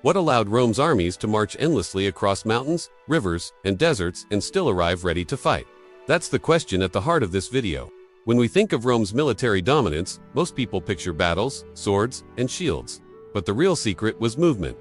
What allowed Rome's armies to march endlessly across mountains, rivers, and deserts and still arrive ready to fight? That's the question at the heart of this video. When we think of Rome's military dominance, most people picture battles, swords, and shields. But the real secret was movement.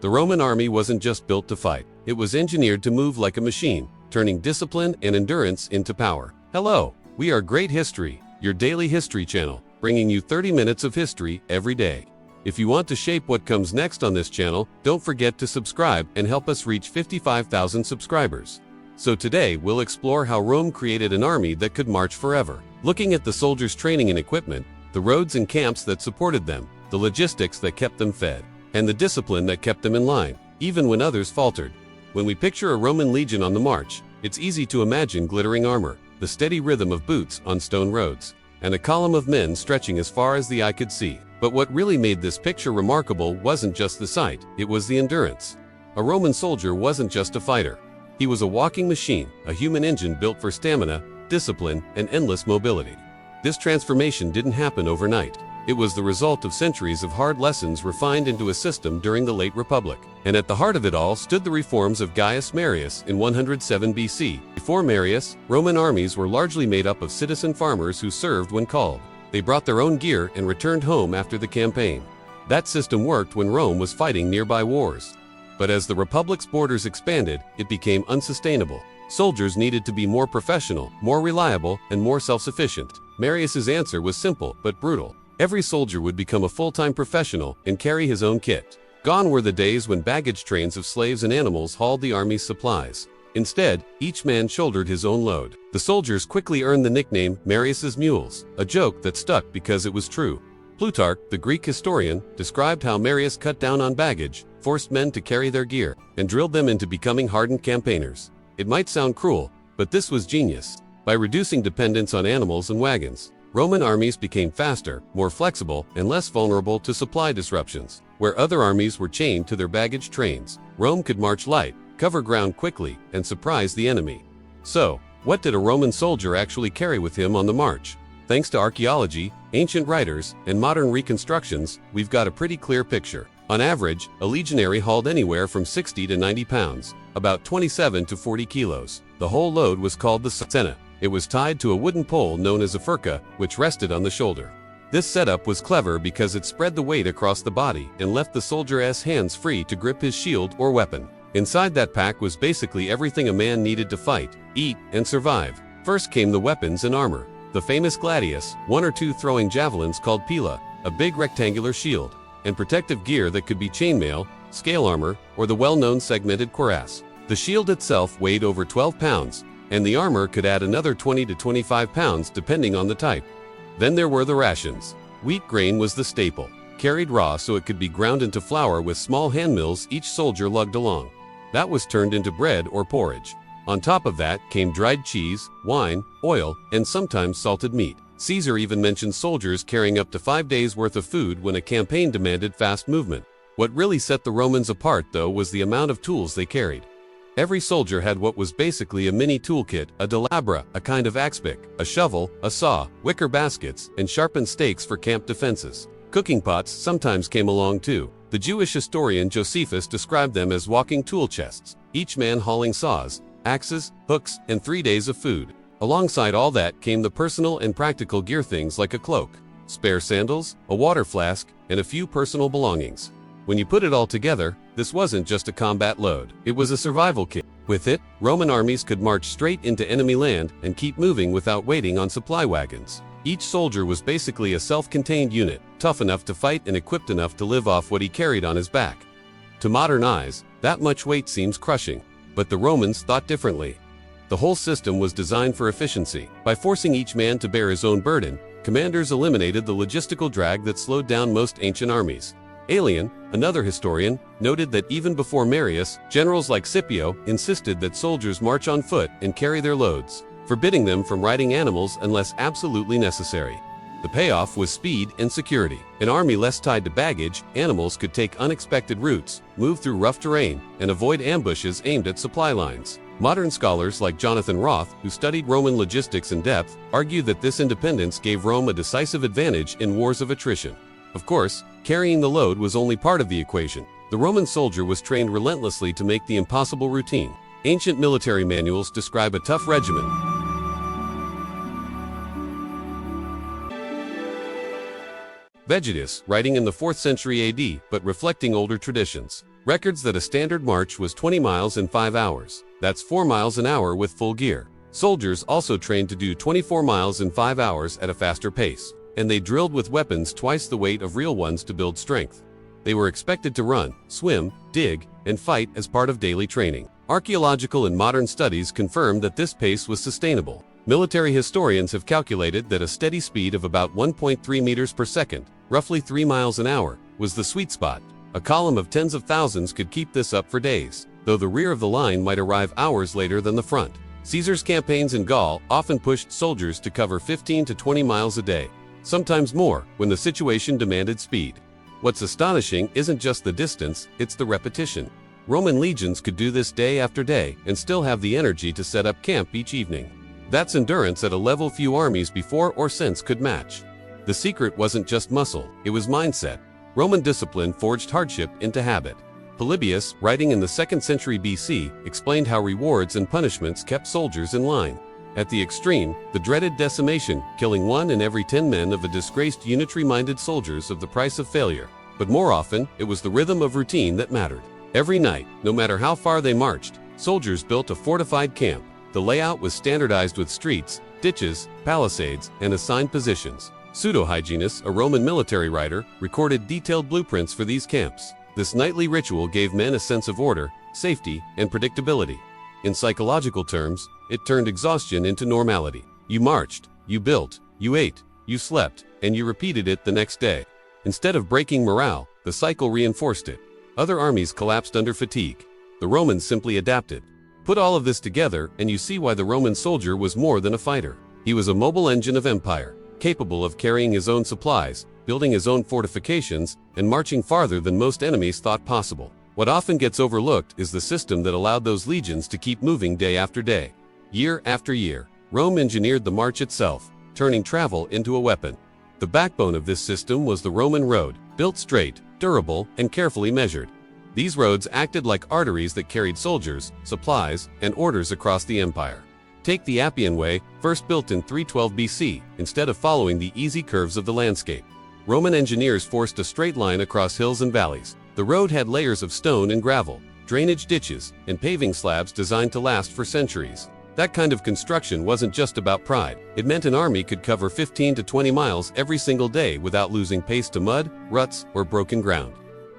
The Roman army wasn't just built to fight. It was engineered to move like a machine, turning discipline and endurance into power. Hello, we are Great History, your daily history channel, bringing you 30 minutes of history every day. If you want to shape what comes next on this channel, don't forget to subscribe and help us reach 55,000 subscribers. So today we'll explore how Rome created an army that could march forever. Looking at the soldiers' training and equipment, the roads and camps that supported them, the logistics that kept them fed, and the discipline that kept them in line, even when others faltered. When we picture a Roman legion on the march, it's easy to imagine glittering armor, the steady rhythm of boots on stone roads, and a column of men stretching as far as the eye could see. But what really made this picture remarkable wasn't just the sight, it was the endurance. A Roman soldier wasn't just a fighter. He was a walking machine, a human engine built for stamina, discipline, and endless mobility. This transformation didn't happen overnight. It was the result of centuries of hard lessons refined into a system during the late Republic. And at the heart of it all stood the reforms of Gaius Marius in 107 BC. Before Marius, Roman armies were largely made up of citizen farmers who served when called. They brought their own gear and returned home after the campaign. That system worked when Rome was fighting nearby wars. But as the Republic's borders expanded, it became unsustainable. Soldiers needed to be more professional, more reliable, and more self-sufficient. Marius's answer was simple but brutal. Every soldier would become a full-time professional and carry his own kit. Gone were the days when baggage trains of slaves and animals hauled the army's supplies. Instead, each man shouldered his own load. The soldiers quickly earned the nickname Marius's Mules, a joke that stuck because it was true. Plutarch, the Greek historian, described how Marius cut down on baggage, forced men to carry their gear, and drilled them into becoming hardened campaigners. It might sound cruel, but this was genius. By reducing dependence on animals and wagons, Roman armies became faster, more flexible, and less vulnerable to supply disruptions. Where other armies were chained to their baggage trains, Rome could march light, cover ground quickly, and surprise the enemy. So, what did a Roman soldier actually carry with him on the march? Thanks to archaeology, ancient writers, and modern reconstructions, we've got a pretty clear picture. On average, a legionary hauled anywhere from 60 to 90 pounds, about 27 to 40 kilos. The whole load was called the senna. It was tied to a wooden pole known as a furca, which rested on the shoulder. This setup was clever because it spread the weight across the body and left the soldier's hands free to grip his shield or weapon. Inside that pack was basically everything a man needed to fight, eat, and survive. First came the weapons and armor. The famous gladius, one or two throwing javelins called pila, a big rectangular shield, and protective gear that could be chainmail, scale armor, or the well-known segmented cuirass. The shield itself weighed over 12 pounds, and the armor could add another 20 to 25 pounds depending on the type. Then there were the rations. Wheat grain was the staple, carried raw so it could be ground into flour with small hand mills each soldier lugged along. That was turned into bread or porridge. On top of that came dried cheese, wine, oil, and sometimes salted meat. Caesar even mentioned soldiers carrying up to 5 days' worth of food when a campaign demanded fast movement. What really set the Romans apart, though, was the amount of tools they carried. Every soldier had what was basically a mini toolkit, a delabra, a kind of axe pick, a shovel, a saw, wicker baskets, and sharpened stakes for camp defenses. Cooking pots sometimes came along too. The Jewish historian Josephus described them as walking tool chests, each man hauling saws, axes, hooks, and 3 days of food. Alongside all that came the personal and practical gear things like a cloak, spare sandals, a water flask, and a few personal belongings. When you put it all together, this wasn't just a combat load, it was a survival kit. With it, Roman armies could march straight into enemy land and keep moving without waiting on supply wagons. Each soldier was basically a self-contained unit, tough enough to fight and equipped enough to live off what he carried on his back. To modern eyes, that much weight seems crushing, but the Romans thought differently. The whole system was designed for efficiency. By forcing each man to bear his own burden, commanders eliminated the logistical drag that slowed down most ancient armies. Aelian, another historian, noted that even before Marius, generals like Scipio insisted that soldiers march on foot and carry their loads, forbidding them from riding animals unless absolutely necessary. The payoff was speed and security. An army less tied to baggage, animals could take unexpected routes, move through rough terrain, and avoid ambushes aimed at supply lines. Modern scholars like Jonathan Roth, who studied Roman logistics in depth, argue that this independence gave Rome a decisive advantage in wars of attrition. Of course, carrying the load was only part of the equation. The Roman soldier was trained relentlessly to make the impossible routine. Ancient military manuals describe a tough regimen. Vegetius, writing in the 4th century AD, but reflecting older traditions, records that a standard march was 20 miles in 5 hours. That's 4 miles an hour with full gear. Soldiers also trained to do 24 miles in 5 hours at a faster pace, and they drilled with weapons twice the weight of real ones to build strength. They were expected to run, swim, dig, and fight as part of daily training. Archaeological and modern studies confirm that this pace was sustainable. Military historians have calculated that a steady speed of about 1.3 meters per second, roughly 3 miles an hour, was the sweet spot. A column of tens of thousands could keep this up for days, though the rear of the line might arrive hours later than the front. Caesar's campaigns in Gaul often pushed soldiers to cover 15 to 20 miles a day, sometimes more, when the situation demanded speed. What's astonishing isn't just the distance, it's the repetition. Roman legions could do this day after day and still have the energy to set up camp each evening. That's endurance at a level few armies before or since could match. The secret wasn't just muscle, it was mindset. Roman discipline forged hardship into habit. Polybius, writing in the 2nd century BC, explained how rewards and punishments kept soldiers in line. At the extreme, the dreaded decimation, killing 1 in every 10 men of the disgraced unitary-minded soldiers of the price of failure. But more often, it was the rhythm of routine that mattered. Every night, no matter how far they marched, soldiers built a fortified camp. The layout was standardized with streets, ditches, palisades, and assigned positions. Pseudo-Hyginus, a Roman military writer, recorded detailed blueprints for these camps. This nightly ritual gave men a sense of order, safety, and predictability. In psychological terms, it turned exhaustion into normality. You marched, you built, you ate, you slept, and you repeated it the next day. Instead of breaking morale, the cycle reinforced it. Other armies collapsed under fatigue. The Romans simply adapted. Put all of this together, and you see why the Roman soldier was more than a fighter. He was a mobile engine of empire, capable of carrying his own supplies, building his own fortifications, and marching farther than most enemies thought possible. What often gets overlooked is the system that allowed those legions to keep moving day after day. Year after year, Rome engineered the march itself, turning travel into a weapon. The backbone of this system was the Roman road, built straight, durable, and carefully measured. These roads acted like arteries that carried soldiers, supplies, and orders across the empire. Take the Appian Way, first built in 312 BC, instead of following the easy curves of the landscape. Roman engineers forced a straight line across hills and valleys. The road had layers of stone and gravel, drainage ditches, and paving slabs designed to last for centuries. That kind of construction wasn't just about pride. It meant an army could cover 15 to 20 miles every single day without losing pace to mud, ruts, or broken ground.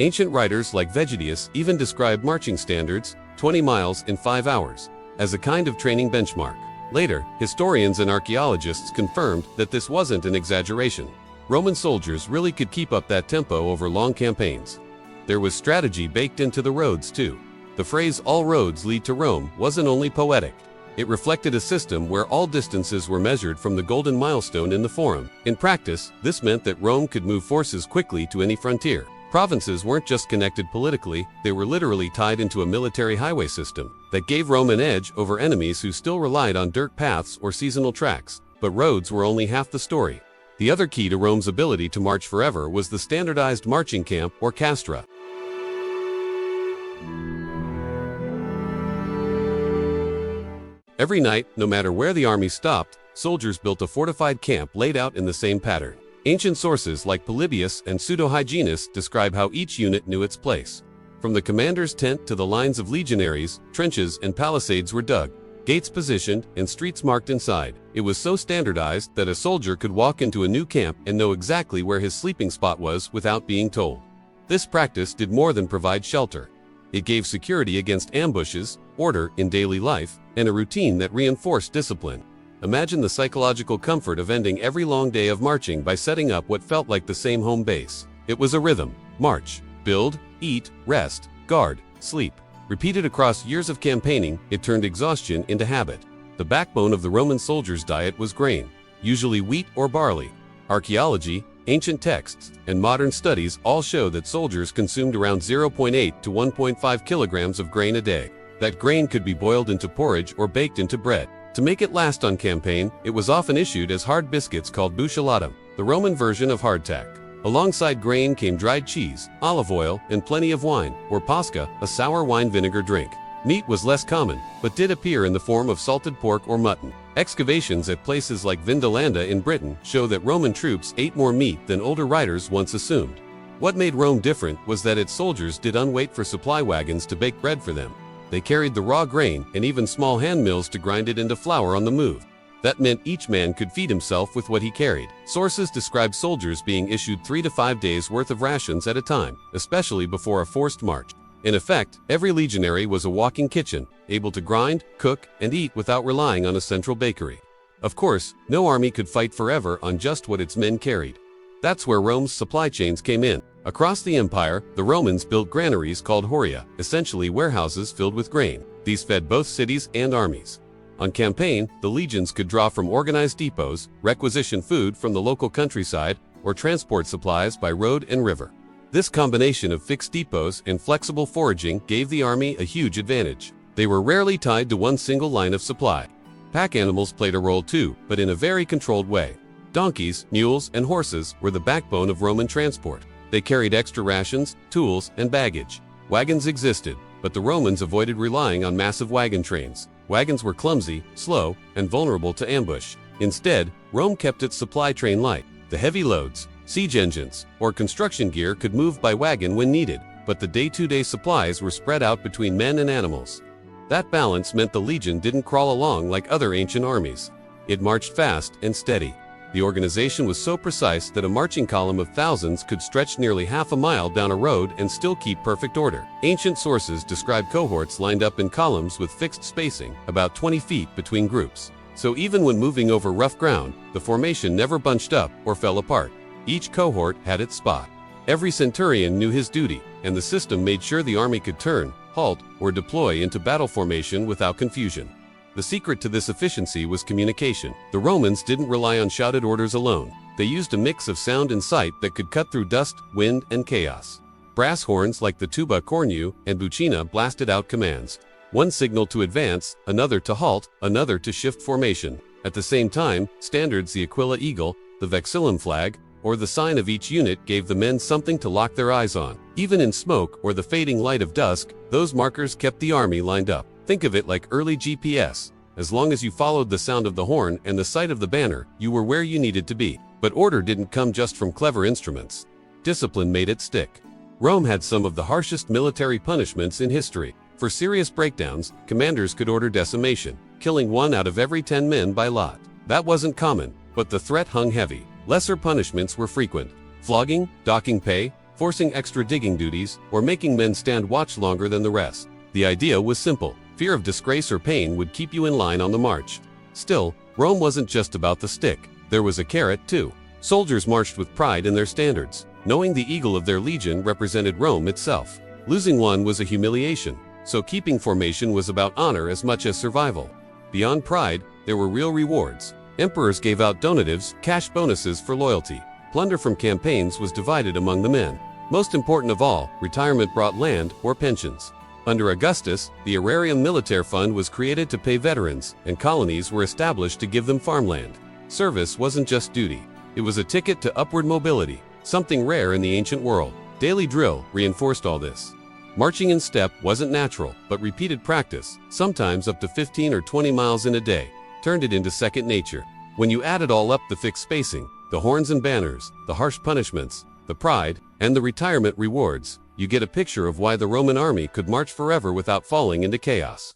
Ancient writers like Vegetius even described marching standards, 20 miles in 5 hours, as a kind of training benchmark. Later, historians and archaeologists confirmed that this wasn't an exaggeration. Roman soldiers really could keep up that tempo over long campaigns. There was strategy baked into the roads too. The phrase "all roads lead to Rome" wasn't only poetic. It reflected a system where all distances were measured from the golden milestone in the Forum. In practice, this meant that Rome could move forces quickly to any frontier. Provinces weren't just connected politically, they were literally tied into a military highway system that gave Rome an edge over enemies who still relied on dirt paths or seasonal tracks. But roads were only half the story. The other key to Rome's ability to march forever was the standardized marching camp, or castra. Every night, no matter where the army stopped, soldiers built a fortified camp laid out in the same pattern. Ancient sources like Polybius and Pseudo-Hyginus describe how each unit knew its place. From the commander's tent to the lines of legionaries, trenches and palisades were dug, gates positioned, and streets marked inside. It was so standardized that a soldier could walk into a new camp and know exactly where his sleeping spot was without being told. This practice did more than provide shelter. It gave security against ambushes, order in daily life, and a routine that reinforced discipline. Imagine the psychological comfort of ending every long day of marching by setting up what felt like the same home base. It was a rhythm: march, build, eat, rest, guard, sleep. Repeated across years of campaigning, it turned exhaustion into habit. The backbone of the Roman soldier's diet was grain, usually wheat or barley. Archaeology, ancient texts, and modern studies all show that soldiers consumed around 0.8 to 1.5 kilograms of grain a day. That grain could be boiled into porridge or baked into bread. To make it last on campaign, it was often issued as hard biscuits called bucellatum, the Roman version of hardtack. Alongside grain came dried cheese, olive oil, and plenty of wine, or pasca, a sour wine vinegar drink. Meat was less common, but did appear in the form of salted pork or mutton. Excavations at places like Vindolanda in Britain show that Roman troops ate more meat than older writers once assumed. What made Rome different was that its soldiers didn't wait for supply wagons to bake bread for them. They carried the raw grain and even small hand mills to grind it into flour on the move. That meant each man could feed himself with what he carried. Sources describe soldiers being issued 3 to 5 days' worth of rations at a time, especially before a forced march. In effect, every legionary was a walking kitchen, able to grind, cook, and eat without relying on a central bakery. Of course, no army could fight forever on just what its men carried. That's where Rome's supply chains came in. Across the empire, the Romans built granaries called horia, essentially warehouses filled with grain. These fed both cities and armies. On campaign, the legions could draw from organized depots, requisition food from the local countryside, or transport supplies by road and river. This combination of fixed depots and flexible foraging gave the army a huge advantage. They were rarely tied to one single line of supply. Pack animals played a role too, but in a very controlled way. Donkeys, mules, and horses were the backbone of Roman transport. They carried extra rations, tools, and baggage. Wagons existed, but the Romans avoided relying on massive wagon trains. Wagons were clumsy, slow, and vulnerable to ambush. Instead, Rome kept its supply train light. The heavy loads, siege engines, or construction gear could move by wagon when needed, but the day-to-day supplies were spread out between men and animals. That balance meant the legion didn't crawl along like other ancient armies. It marched fast and steady. The organization was so precise that a marching column of thousands could stretch nearly half a mile down a road and still keep perfect order. Ancient sources describe cohorts lined up in columns with fixed spacing, about 20 feet between groups. So even when moving over rough ground, the formation never bunched up or fell apart. Each cohort had its spot. Every centurion knew his duty, and the system made sure the army could turn, halt, or deploy into battle formation without confusion. The secret to this efficiency was communication. The Romans didn't rely on shouted orders alone. They used a mix of sound and sight that could cut through dust, wind, and chaos. Brass horns like the tuba cornu and bucina blasted out commands. One signaled to advance, another to halt, another to shift formation. At the same time, standards the Aquila eagle, the vexillum flag, or the sign of each unit gave the men something to lock their eyes on. Even in smoke or the fading light of dusk, those markers kept the army lined up. Think of it like early GPS. As long as you followed the sound of the horn and the sight of the banner, you were where you needed to be. But order didn't come just from clever instruments. Discipline made it stick. Rome had some of the harshest military punishments in history. For serious breakdowns, commanders could order decimation, killing 1 out of every 10 men by lot. That wasn't common, but the threat hung heavy. Lesser punishments were frequent. Flogging, docking pay, forcing extra digging duties, or making men stand watch longer than the rest. The idea was simple. Fear of disgrace or pain would keep you in line on the march. Still, Rome wasn't just about the stick. There was a carrot, too. Soldiers marched with pride in their standards, knowing the eagle of their legion represented Rome itself. Losing one was a humiliation, so keeping formation was about honor as much as survival. Beyond pride, there were real rewards. Emperors gave out donatives, cash bonuses for loyalty. Plunder from campaigns was divided among the men. Most important of all, retirement brought land or pensions. Under Augustus, the Aerarium Militare Fund was created to pay veterans, and colonies were established to give them farmland. Service wasn't just duty. It was a ticket to upward mobility, something rare in the ancient world. Daily drill reinforced all this. Marching in step wasn't natural, but repeated practice, sometimes up to 15 or 20 miles in a day, turned it into second nature. When you added all up, the fixed spacing, the horns and banners, the harsh punishments, the pride, and the retirement rewards, you get a picture of why the Roman army could march forever without falling into chaos.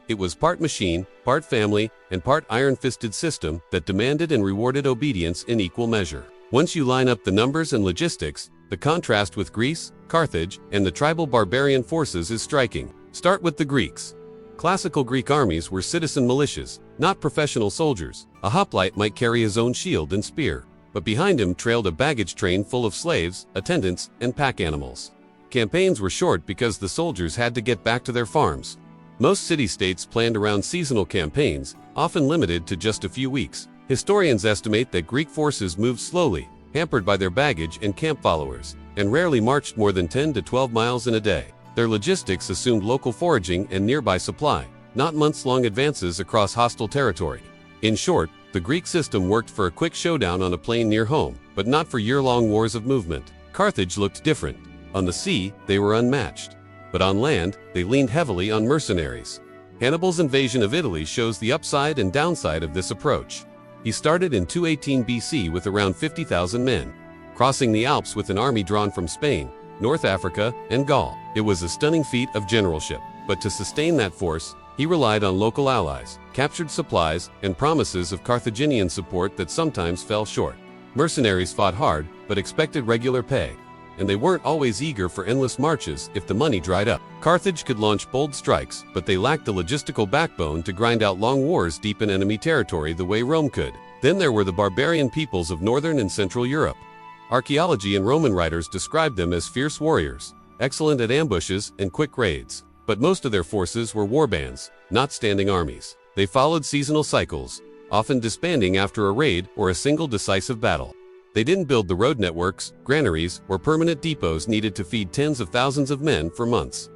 It was part machine, part family, and part iron-fisted system that demanded and rewarded obedience in equal measure. Once you line up the numbers and logistics, the contrast with Greece, Carthage, and the tribal barbarian forces is striking. Start with the Greeks. Classical Greek armies were citizen militias, not professional soldiers. A hoplite might carry his own shield and spear, but behind him trailed a baggage train full of slaves, attendants, and pack animals. Campaigns were short because the soldiers had to get back to their farms. Most city-states planned around seasonal campaigns, often limited to just a few weeks. Historians estimate that Greek forces moved slowly, hampered by their baggage and camp followers, and rarely marched more than 10 to 12 miles in a day. Their logistics assumed local foraging and nearby supply, not months-long advances across hostile territory. In short, the Greek system worked for a quick showdown on a plain near home, but not for year-long wars of movement. Carthage looked different. On the sea, they were unmatched. But on land, they leaned heavily on mercenaries. Hannibal's invasion of Italy shows the upside and downside of this approach. He started in 218 BC with around 50,000 men, crossing the Alps with an army drawn from Spain, North Africa, and Gaul. It was a stunning feat of generalship, but to sustain that force, he relied on local allies, captured supplies, and promises of Carthaginian support that sometimes fell short. Mercenaries fought hard, but expected regular pay, and they weren't always eager for endless marches if the money dried up. Carthage could launch bold strikes, but they lacked the logistical backbone to grind out long wars deep in enemy territory the way Rome could. Then there were the barbarian peoples of northern and central Europe. Archaeology and Roman writers described them as fierce warriors, excellent at ambushes and quick raids. But most of their forces were warbands, not standing armies. They followed seasonal cycles, often disbanding after a raid or a single decisive battle. They didn't build the road networks, granaries, or permanent depots needed to feed tens of thousands of men for months.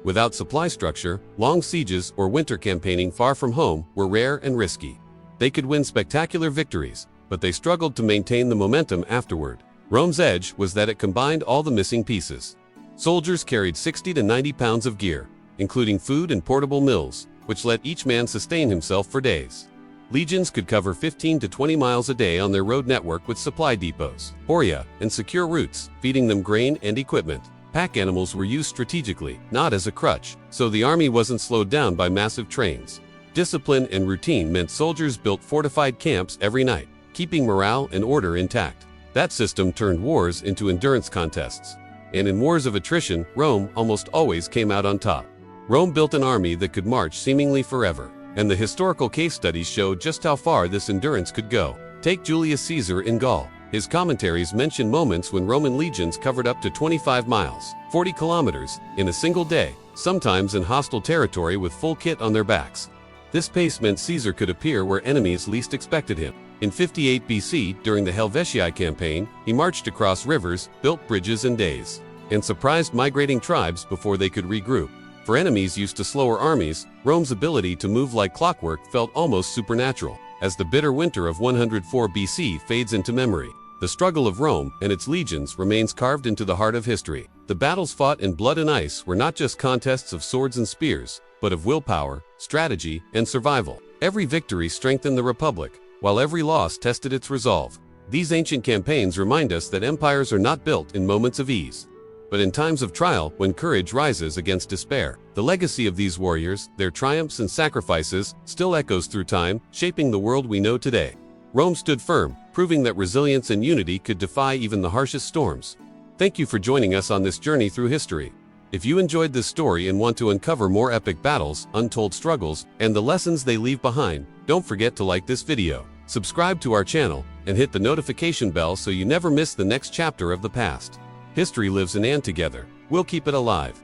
Without supply structure, long sieges or winter campaigning far from home were rare and risky. They could win spectacular victories, but they struggled to maintain the momentum afterward. Rome's edge was that it combined all the missing pieces. Soldiers carried 60 to 90 pounds of gear, including food and portable mills, which let each man sustain himself for days. Legions could cover 15 to 20 miles a day on their road network with supply depots, poria, and secure routes, feeding them grain and equipment. Pack animals were used strategically, not as a crutch, so the army wasn't slowed down by massive trains. Discipline and routine meant soldiers built fortified camps every night, keeping morale and order intact. That system turned wars into endurance contests. And in wars of attrition, Rome almost always came out on top. Rome built an army that could march seemingly forever, and the historical case studies show just how far this endurance could go. Take Julius Caesar in Gaul. His commentaries mention moments when Roman legions covered up to 25 miles, 40 kilometers, in a single day, sometimes in hostile territory with full kit on their backs. This pace meant Caesar could appear where enemies least expected him. In 58 BC, during the Helvetii campaign, he marched across rivers, built bridges in days, and surprised migrating tribes before they could regroup. For enemies used to slower armies, Rome's ability to move like clockwork felt almost supernatural. As the bitter winter of 104 BC fades into memory, the struggle of Rome and its legions remains carved into the heart of history. The battles fought in blood and ice were not just contests of swords and spears, but of willpower, strategy, and survival. Every victory strengthened the Republic, while every loss tested its resolve. These ancient campaigns remind us that empires are not built in moments of ease, but in times of trial when courage rises against despair. The legacy of these warriors, their triumphs and sacrifices, still echoes through time, shaping the world we know today. Rome stood firm, proving that resilience and unity could defy even the harshest storms. Thank you for joining us on this journey through history. If you enjoyed this story and want to uncover more epic battles, untold struggles, and the lessons they leave behind, don't forget to like this video, subscribe to our channel, and hit the notification bell so you never miss the next chapter of the past. History lives in and together. We'll keep it alive.